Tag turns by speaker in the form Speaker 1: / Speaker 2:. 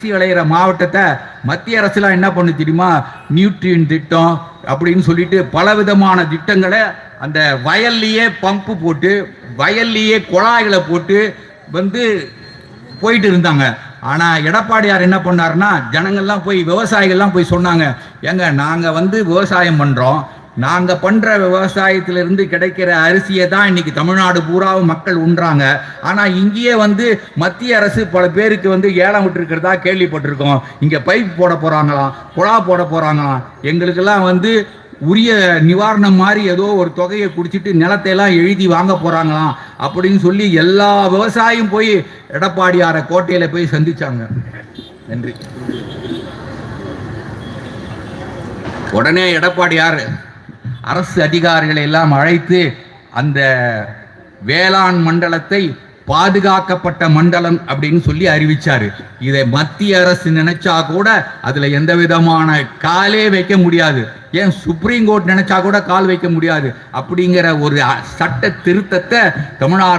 Speaker 1: விளையிற மாவட்டத்தை மத்திய அரசுலாம் என்ன பண்ணு தெரியுமா? நியூட்ரியன் திட்டம் அப்படின்னு சொல்லிட்டு பலவிதமான திட்டங்களை அந்த வயல்லையே பம்பு போட்டு வயல்லையே குழாய்களை போட்டு வந்து போயிட்டு இருந்தாங்க. ஆனா எடப்பாடியார் என்ன பண்ணாருன்னா, ஜனங்கள்லாம் போய் விவசாயிகள்லாம் போய் சொன்னாங்க, ஏங்க நாங்க விவசாயம் பண்றோம், நாங்க பண்ற விவசாயத்திலிருந்து கிடைக்கிற அரிசியை தான் இன்னைக்கு தமிழ்நாடு பூராவும் மக்கள் உண்றாங்க. ஆனா இங்கேயே மத்திய அரசு பல பேருக்கு ஏலம் விட்டுருக்கிறதா கேள்விப்பட்டிருக்கோம். இங்க பைப் போட போறாங்களாம், குழா போட போறாங்களாம், எங்களுக்கெல்லாம் உரிய நிவாரணம் மாதிரி ஏதோ ஒரு தொகையை குடிச்சிட்டு நிலத்தை எல்லாம் எழுதி வாங்க போறாங்களாம் அப்படின்னு சொல்லி எல்லா விவசாயியும் போய் எடப்பாடியார கோட்டையில போய் சந்திச்சாங்க. நன்றி. உடனே எடப்பாடியார் அரசு அதிகாரிகளை எல்லாம் அழைத்து அந்த வேளாண் மண்டலத்தை பாதுகாக்கப்பட்ட மண்டலம் அப்படின்னு சொல்லி அறிவிச்சாரு. இதை மத்திய அரசு நினைச்சா கூட அதுல எந்த விதமான காலே வைக்க முடியாது. ஏன் சுப்ரீம் கோர்ட் நினைச்சா கூட கால் வைக்க முடியாது. அப்படிங்கிற ஒரு சட்ட திருத்தத்தை தமிழ்நாடு